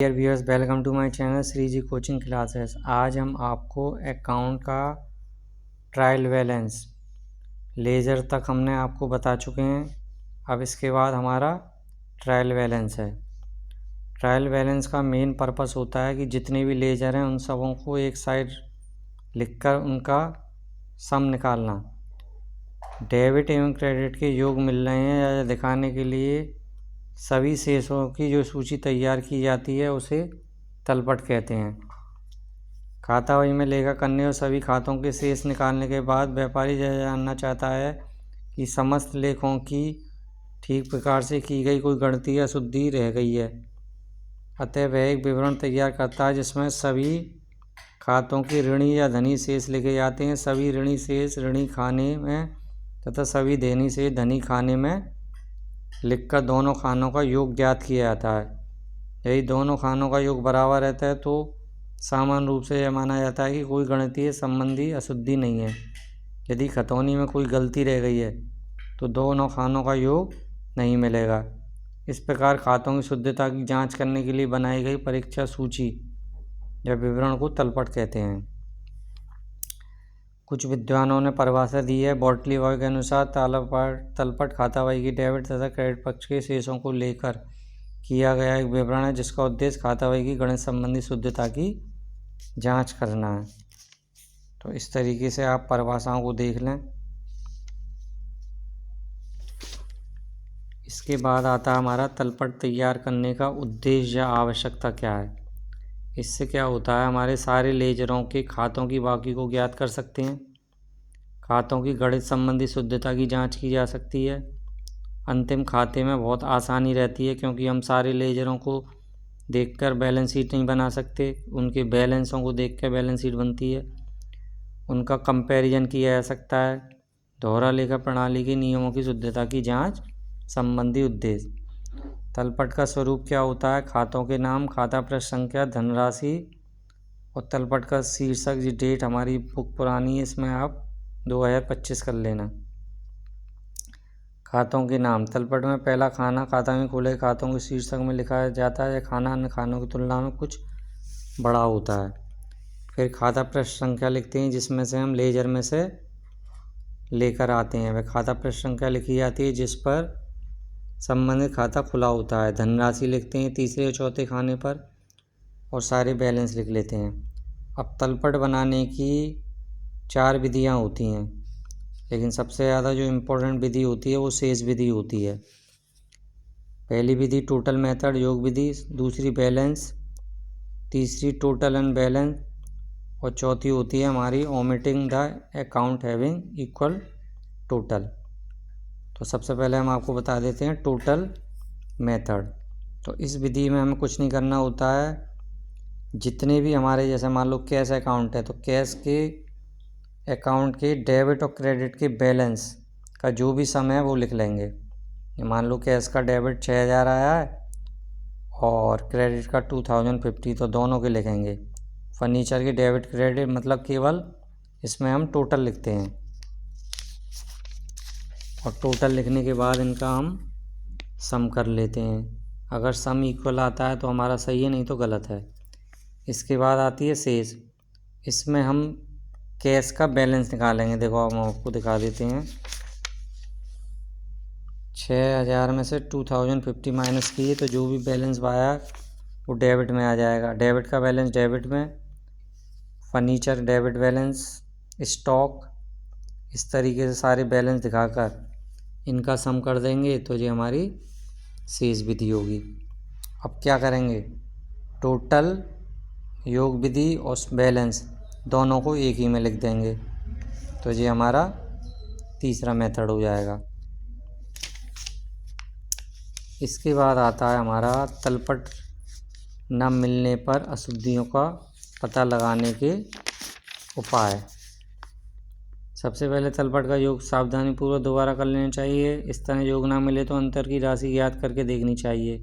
Dear viewers, welcome to my channel Shri ji coaching classes. आज हम आपको अकाउंट का ट्रायल बैलेंस लेजर तक हमने आपको बता चुके हैं। अब इसके बाद हमारा ट्रायल बैलेंस है। ट्रायल बैलेंस का मेन पर्पस होता है कि जितने भी लेजर हैं उन सबों को एक साइड लिखकर उनका सम निकालना। डेबिट एवं क्रेडिट के योग मिल रहे हैं या दिखाने के लिए सभी शेषों की जो सूची तैयार की जाती है उसे तलपट कहते हैं। खाता बही में लेखा करने और सभी खातों के शेष निकालने के बाद व्यापारी यह जानना चाहता है कि समस्त लेखों की ठीक प्रकार से की गई कोई गणती या शुद्धि रह गई है। अतः वह एक विवरण तैयार करता है जिसमें सभी खातों के ऋणी या धनी शेष लिखे जाते हैं। सभी ऋणी शेष ऋणी खाने में तथा सभी धनी शेष धनी खाने में लिखकर दोनों खानों का योग ज्ञात किया जाता है। यदि दोनों खानों का योग बराबर रहता है तो सामान्य रूप से यह माना जाता है कि कोई गणितीय संबंधी अशुद्धि नहीं है। यदि खतौनी में कोई गलती रह गई है तो दोनों खानों का योग नहीं मिलेगा। इस प्रकार खातों की शुद्धता की जांच करने के लिए बनाई गई परीक्षा सूची या विवरण को तलपट कहते हैं। कुछ विद्वानों ने परिभाषा दी है। बॉटलीवाल के अनुसार तलपट खाता बही की डेबिट तथा क्रेडिट पक्ष के शेषों को लेकर किया गया एक विवरण है जिसका उद्देश्य खाता बही की गणित संबंधी शुद्धता की जांच करना है। तो इस तरीके से आप परिभाषाओं को देख लें। इसके बाद आता है हमारा तलपट तैयार करने का उद्देश्य या आवश्यकता क्या है। इससे क्या होता है, हमारे सारे लेजरों के खातों की बाकी को ज्ञात कर सकते हैं। खातों की गणित संबंधी शुद्धता की जांच की जा सकती है। अंतिम खाते में बहुत आसानी रहती है क्योंकि हम सारे लेजरों को देखकर बैलेंस शीट नहीं बना सकते। उनके बैलेंसों को देखकर बैलेंस शीट बनती है। उनका कंपैरिजन किया जा सकता है। दोहरा लेखा प्रणाली के नियमों की शुद्धता की जांच संबंधी उद्देश्य। तलपट का स्वरूप क्या होता है। खातों के नाम, खाता पृष्ठ संख्या, धनराशि और तलपट का शीर्षक। जी डेट हमारी बुक पुरानी है, इसमें आप 2025 कर लेना। खातों के नाम। तलपट में पहला खाना खाता में खुले खातों के शीर्षक में लिखा जाता है। यह खाना अन्य खानों की तुलना में कुछ बड़ा होता है। फिर खाता पृष्ठ संख्या लिखते हैं जिसमें से हम लेजर में से लेकर आते हैं। वह खाता पृष्ठ संख्या लिखी जाती है जिस पर संबंधित खाता खुला होता है। धनराशि लिखते हैं तीसरे और चौथे खाने पर और सारे बैलेंस लिख लेते हैं। अब तलपट बनाने की 4 विधियां होती हैं, लेकिन सबसे ज़्यादा जो इम्पोर्टेंट विधि होती है वो शेष विधि होती है। पहली विधि टोटल मेथड योग विधि, दूसरी बैलेंस, तीसरी टोटल एंड बैलेंस और चौथी होती है हमारी omitting the account having equal total. तो सबसे पहले हम आपको बता देते हैं टोटल मेथड। तो इस विधि में हमें कुछ नहीं करना होता है। जितने भी हमारे जैसे मान लो कैश अकाउंट है तो कैश के अकाउंट के डेबिट और क्रेडिट के बैलेंस का जो भी सम है वो लिख लेंगे। मान लो कैश का डेबिट 6000 आया है और क्रेडिट का 2050, तो दोनों के लिखेंगे। फर्नीचर के डेबिट क्रेडिट मतलब केवल इसमें हम टोटल लिखते हैं और टोटल लिखने के बाद इनका हम सम कर लेते हैं। अगर सम इक्वल आता है तो हमारा सही है, नहीं तो गलत है। इसके बाद आती है शेष। इसमें हम कैश का बैलेंस निकालेंगे। देखो हम आपको दिखा देते हैं। 6000 में से 2050 माइनस किए तो जो भी बैलेंस आया वो डेबिट में आ जाएगा। डेबिट का बैलेंस डेबिट में, फर्नीचर डेबिट बैलेंस, स्टॉक, इस तरीके से सारे बैलेंस दिखाकर इनका सम कर देंगे तो ये हमारी शेष विधि होगी। अब क्या करेंगे, टोटल, योग विधि और बैलेंस दोनों को एक ही में लिख देंगे तो ये हमारा तीसरा मेथड हो जाएगा। इसके बाद आता है हमारा तलपट न मिलने पर अशुद्धियों का पता लगाने के उपाय। सबसे पहले तलपट का योग सावधानीपूर्वक दोबारा कर लेना चाहिए। इस तरह योग ना मिले तो अंतर की राशि ज्ञात करके देखनी चाहिए।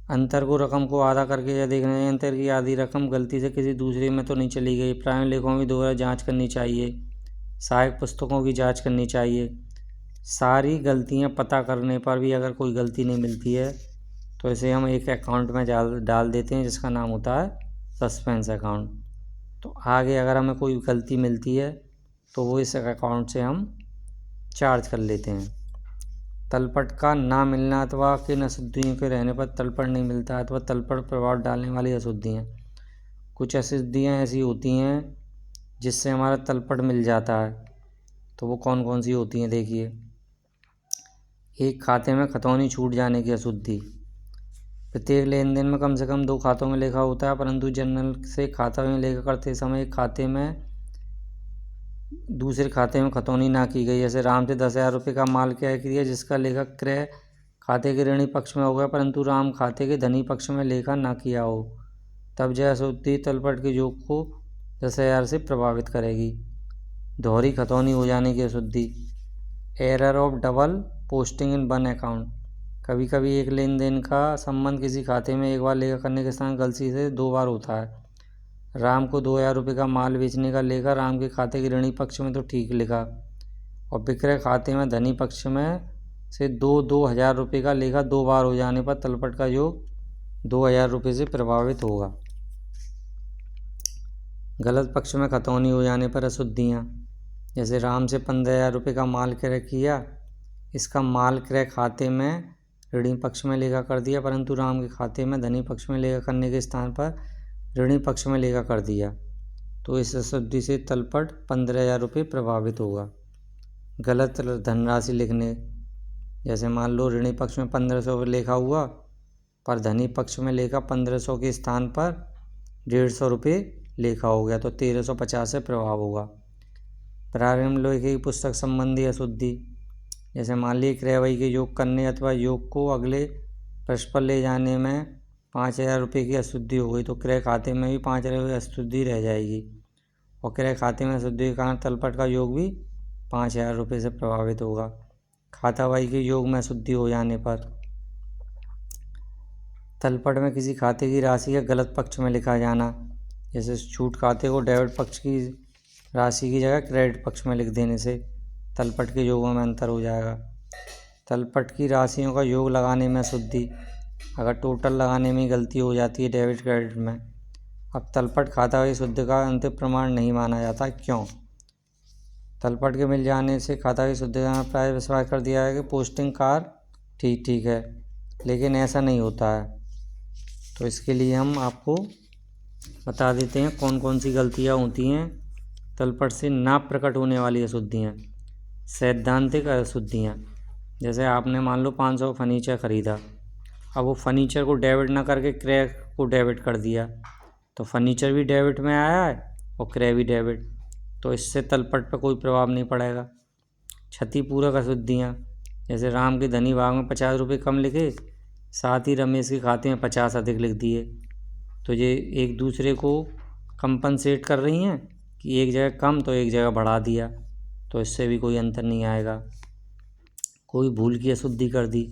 अंतर को रकम को आधा करके या देखना चाहिए। अंतर की आधी रकम गलती से किसी दूसरे में तो नहीं चली गई। प्राइम लेखों की दोबारा जांच करनी चाहिए। सहायक पुस्तकों की जांच करनी चाहिए। सारी गलतियां पता करने पर भी अगर कोई गलती नहीं मिलती है तो इसे हम एक अकाउंट में डाल देते हैं जिसका नाम होता है सस्पेंस अकाउंट। तो आगे अगर हमें कोई गलती मिलती है तो वो इस अकाउंट से हम चार्ज कर लेते हैं। तलपट का ना मिलना अथवा किन अशुद्धियों के रहने पर तलपट नहीं मिलता अथवा तलपट प्रभाव डालने वाली अशुद्धियाँ। कुछ अशुद्धियाँ ऐसी होती हैं जिससे हमारा तलपट मिल जाता है, तो वो कौन कौन सी होती हैं देखिए। एक, खाते में खतौनी छूट जाने की अशुद्धि। प्रत्येक लेन देन में कम से कम 2 खातों में लेखा होता है, परंतु जनरल से खाता में लेखा करते समय एक खाते में दूसरे खाते में खतौनी ना की गई। जैसे राम से 10,000 रुपये का माल क्रय किया जिसका लेखा क्रय खाते के ऋणी पक्ष में हो गया, परंतु राम खाते के धनी पक्ष में लेखा ना किया हो, तब यह अशुद्धि तलपट के योग को 10,000 से प्रभावित करेगी। दोहरी खतौनी हो जाने की अशुद्धि। Error of double posting in one account. कभी कभी एक लेन देन का संबंध किसी खाते में एक बार लेखा करने के स्थान गलती से 2 बार होता है। राम को 2,000 रुपये का माल बेचने का लेखा राम के खाते के ऋणी पक्ष में तो ठीक लिखा, और विक्रय खाते में धनी पक्ष में से 2,000 रुपये का लेखा 2 बार हो जाने पर तलपट का योग 2,000 रुपये से प्रभावित होगा। गलत पक्ष में खतौनी हो जाने पर अशुद्धियाँ। जैसे राम से 15,000 रुपये का माल क्रय किया, इसका माल क्रय खाते में ऋणी पक्ष में लेखा कर दिया, परंतु राम के खाते में धनी पक्ष में लेखा करने के स्थान पर ऋणी पक्ष में लेखा कर दिया, तो इस अशुद्धि से तलपट 15,000 रुपये प्रभावित होगा। गलत धनराशि लिखने। जैसे मान लो ऋणी पक्ष में 1,500 लेखा हुआ, पर धनी पक्ष में लेखा 1,500 के स्थान पर 150 रुपये लेखा हो गया, तो 1,350 से प्रभाव होगा। प्रारंभ लेखे की पुस्तक संबंधी अशुद्धि। जैसे मान लीजिए क्रय के योग करने अथवा योग को अगले पृष्ठ पर ले जाने में 5,000 रुपये की अशुद्धि हो गई, तो क्रय खाते में भी 5,000 रुपये अशुद्धि रह जाएगी, और क्रय खाते में अशुद्धि के कारण तलपट का योग भी 5,000 रुपये से प्रभावित होगा। खाता वाई के योग में अशुद्धि हो जाने पर। तलपट में किसी खाते की राशि का गलत पक्ष में लिखा जाना। जैसे छूट खाते को डेबिट पक्ष की राशि की जगह क्रेडिट पक्ष में लिख देने से तलपट के योगों में अंतर हो जाएगा। तलपट की राशियों का योग लगाने में अशुद्धि। अगर टोटल लगाने में गलती हो जाती है डेबिट क्रेडिट में, अब तलपट खाता वाई शुद्ध का अंतिम प्रमाण नहीं माना जाता। क्यों? तलपट के मिल जाने से खाता वाई शुद्ध का प्राय विश्वास कर दिया है कि पोस्टिंग कार ठीक है, लेकिन ऐसा नहीं होता है। तो इसके लिए हम आपको बता देते हैं कौन कौन सी गलतियाँ होती हैं तलपट से ना प्रकट होने वाली अशुद्धियाँ। सैद्धांतिक अशुद्धियाँ। जैसे आपने मान लो 500 फर्नीचर ख़रीदा, अब वो फर्नीचर को डेबिट ना करके क्रय को डेबिट कर दिया, तो फर्नीचर भी डेबिट में आया है और क्रय भी डेबिट, तो इससे तलपट पर कोई प्रभाव नहीं पड़ेगा। क्षतिपूरक अशुद्धियाँ। जैसे राम के धनी भाग में 50 रुपये कम लिखे, साथ ही रमेश के खाते में 50 अधिक लिख दिए, तो ये एक दूसरे को कंपनसेट कर रही हैं कि एक जगह कम तो एक जगह बढ़ा दिया, तो इससे भी कोई अंतर नहीं आएगा। कोई भूल की अशुद्धि कर दी।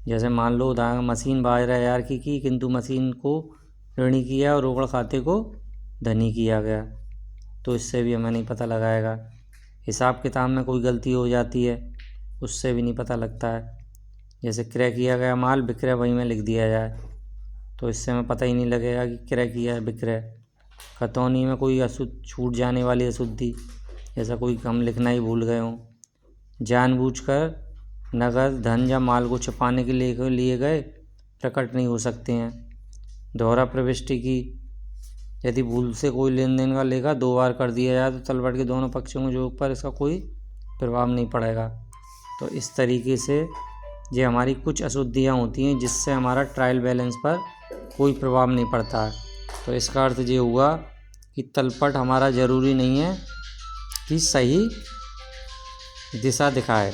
जैसे मान लो उदाहरण, मशीन 12,000 की किंतु मशीन को ऋणी किया और रोकड़ खाते को धनी किया गया, तो इससे भी हमें नहीं पता लगाएगा। हिसाब किताब में कोई गलती हो जाती है, उससे भी नहीं पता लगता है। जैसे क्रय किया गया माल विक्रय वही में लिख दिया जाए, तो इससे हमें पता ही नहीं लगेगा कि क्रय किया है विक्रय। खतौनी में कोई छूट जाने वाली अशुद्धि, जैसा कोई हम लिखना ही भूल गए हों। जानबूझकर नगद धन या माल को छिपाने के लिए गए प्रकट नहीं हो सकते हैं। दोहरा प्रविष्टि की। यदि भूल से कोई लेन देन का लेखा 2 बार कर दिया जाए तो तलपट के दोनों पक्षों के योग पर इसका कोई प्रभाव नहीं पड़ेगा। तो इस तरीके से ये हमारी कुछ अशुद्धियाँ होती हैं जिससे हमारा ट्रायल बैलेंस पर कोई प्रभाव नहीं पड़ता है। तो इसका अर्थ ये हुआ कि तलपट हमारा ज़रूरी नहीं है कि सही दिशा दिखाए।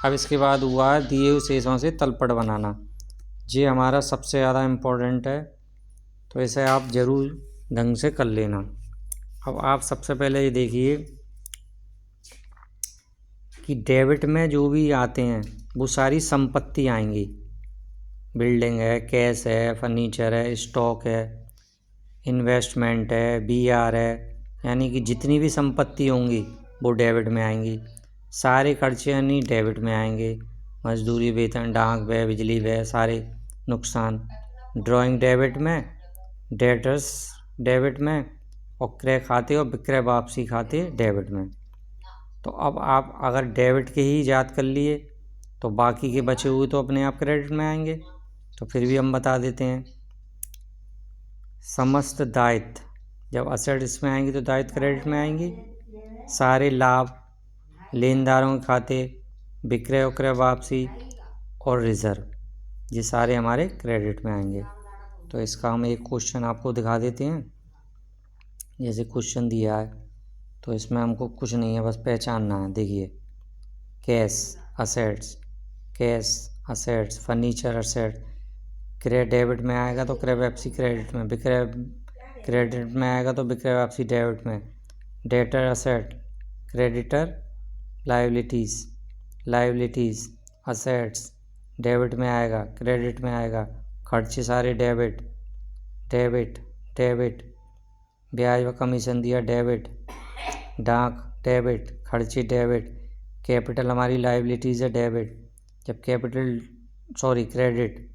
अब इसके बाद हुआ है दिए हुए शेषों से तलपट बनाना। ये हमारा सबसे ज़्यादा इम्पोर्टेंट है, तो इसे आप ज़रूर ढंग से कर लेना। अब आप सबसे पहले ये देखिए कि डेबिट में जो भी आते हैं वो सारी संपत्ति आएंगी। बिल्डिंग है, कैश है, फर्नीचर है, स्टॉक है, इन्वेस्टमेंट है, बीआर है, यानी कि जितनी भी संपत्ति होंगी वो डेबिट में आएंगी। सारे खर्चे यानी डेबिट में आएंगे। मजदूरी, वेतन, डाक व्यय, बिजली व्यय, सारे नुकसान, ड्राइंग डेबिट में, डेटर्स डेबिट में, और क्रय खाते और विक्रय वापसी खाते डेबिट में। तो अब आप अगर डेबिट के ही याद कर लिए तो बाकी के बचे हुए तो अपने आप क्रेडिट में आएंगे, तो फिर भी हम बता देते हैं। समस्त दायित्व, जब असेट इसमें आएंगी तो दायित्व क्रेडिट में आएंगी। सारे लाभ, लेनदारों के खाते, विक्रय और क्रय वापसी और रिजर्व, ये सारे हमारे क्रेडिट में आएंगे। तो इसका हम एक क्वेश्चन आपको दिखा देते हैं। जैसे क्वेश्चन दिया है तो इसमें हमको कुछ नहीं है, बस पहचानना है। देखिए, cash assets, cash assets, furniture asset, क्रय डेबिट में आएगा तो क्रय वापसी क्रेडिट में, विक्रय क्रेडिट में आएगा तो विक्रय वापसी डेबिट में। Debtor asset, creditor liabilities, liabilities assets debit में आएगा, क्रेडिट में आएगा। खर्चे सारे डेबिट, डेबिट डेबिट, ब्याज व कमीशन दिया डेबिट, डाक डेबिट, खर्चे डेबिट, कैपिटल हमारी लायबिलिटीज़ है डेबिट, जब क्रेडिट,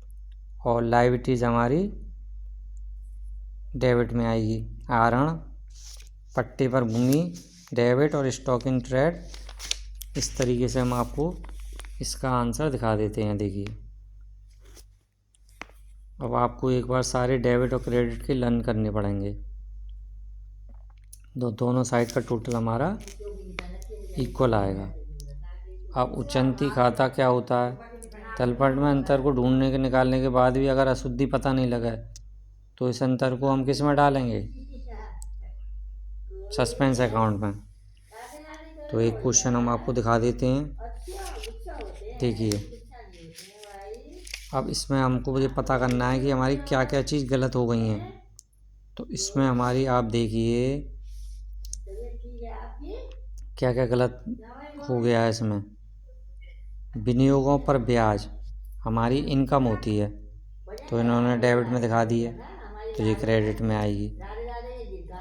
और लायबिलिटीज़ हमारी डेबिट में आएगी। आहरण, पट्टे पर भूमि डेबिट और स्टॉक इन ट्रेड। इस तरीके से हम आपको इसका आंसर दिखा देते हैं। देखिए, अब आपको एक बार सारे डेबिट और क्रेडिट के लर्न करने पड़ेंगे। दोनों साइड का टोटल हमारा इक्वल आएगा। अब उचंती खाता क्या होता है? तलपट में अंतर को ढूंढने के निकालने के बाद भी अगर अशुद्धि पता नहीं लगे तो इस अंतर को हम किस में डालेंगे? सस्पेंस अकाउंट में। तो एक क्वेश्चन हम आपको दिखा देते हैं। देखिए, अब इसमें हमको मुझे पता करना है कि हमारी क्या क्या चीज़ गलत हो गई हैं। तो इसमें हमारी आप देखिए क्या क्या गलत हो गया है। इसमें विनियोगों पर ब्याज हमारी इनकम होती है तो इन्होंने डेबिट में दिखा दी है, तो ये क्रेडिट में आएगी।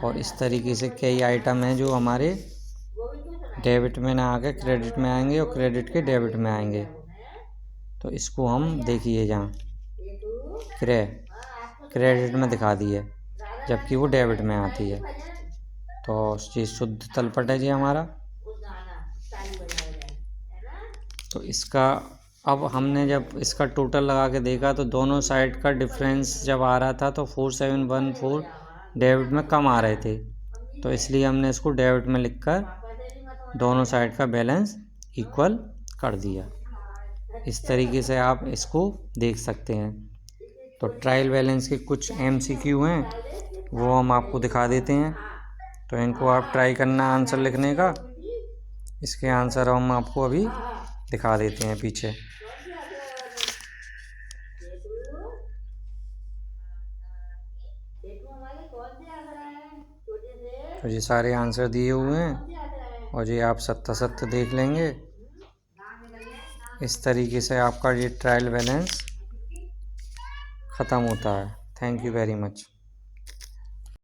और इस तरीके से कई आइटम हैं जो हमारे डेबिट में ना आके क्रेडिट में आएंगे और क्रेडिट के डेबिट में आएंगे। तो इसको हम देखिए, जहाँ क्रय क्रेडिट में दिखा दी है जबकि वो डेबिट में आती है, तो ये शुद्ध तलपट है जी हमारा। तो इसका अब हमने जब इसका टोटल लगा के देखा तो दोनों साइड का डिफरेंस जब आ रहा था तो 4714 डेबिट में कम आ रहे थे, तो इसलिए हमने इसको डेबिट में लिखकर दोनों साइड का बैलेंस इक्वल कर दिया। इस तरीके से आप इसको देख सकते हैं। तो ट्रायल बैलेंस के कुछ MCQ हैं, वो हम आपको दिखा देते हैं। तो इनको आप ट्राई करना आंसर लिखने का। इसके आंसर हम आपको अभी दिखा देते हैं पीछे। तो ये सारे आंसर दिए हुए हैं और ये आप सत्य देख लेंगे। इस तरीके से आपका ये ट्रायल बैलेंस ख़त्म होता है। Thank you very much.